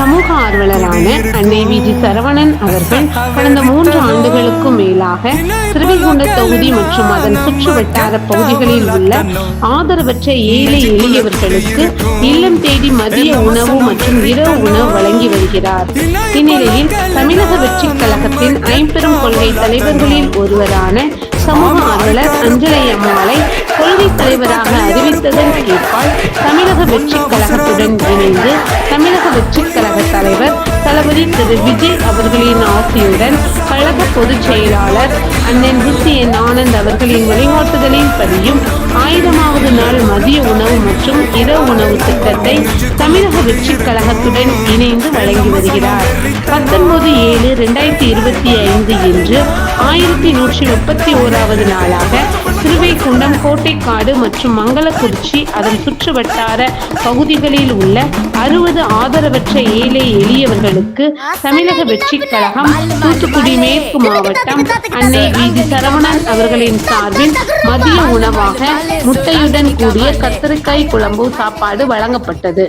சமூக ஆர்வலரான அன்னை வி.ஜி. சரவணன் அவர்கள் கடந்த 3 ஆண்டுகளுக்கும் மேலாக சிறுவைகுண்ட தொகுதி மற்றும் அதன் சுற்று வட்டார பகுதிகளில் உள்ள ஆதரவற்ற ஏழை எளியவர்களுக்கு இல்லம் தேடி மதிய உணவு மற்றும் இரவு உணவு வழங்கி வருகிறார். இந்நிலையில் தமிழக வெற்றிக் கழகத்தின் ஐம்பெரும் கொள்கை தலைவர்களில் ஒருவரான சமூக ஆர்வலர் அஞ்சலை அம்மாளை கொள்கை தலைவராக அறிவித்ததன் ஏற்பால் தமிழக வெற்றிக் கழகத்துடன் இணைந்து தமிழக வெற்றிக் கழக தலைவர் தளபதி திரு விஜய் அவர்களின் ஆசையுடன் கழக பொதுச் செயலாளர் அண்ணன் என் ஆனந்த் அவர்களின் வழிகாட்டுதலின் படியும் 1000வது நாள் மதிய உணவு மற்றும் இரவு உணவு திட்டத்தை தமிழக வெற்றிக் கழகத்துடன் இணைந்து வழங்கி வருகிறார். 19/7/2025 இன்று 1131வது நாளாக சிறுவைகுண்டம், கோட்டைக்காடு மற்றும் மங்களக்குறிச்சி அதன் சுற்று வட்டார பகுதிகளில் உள்ள 60 ஆதரவற்ற ஏழை எளியவர்களுக்கு தமிழக வெற்றிக் கழகம் தூத்துக்குடி மேற்கு மாவட்டம் அன்னை வி.ஜி. சரவணன் அவர்களின் சார்பில் மதிய உணவாக முட்டையுடன் கூடிய கத்தரிக்காய் குழம்பு சாப்பாடு வழங்கப்பட்டது.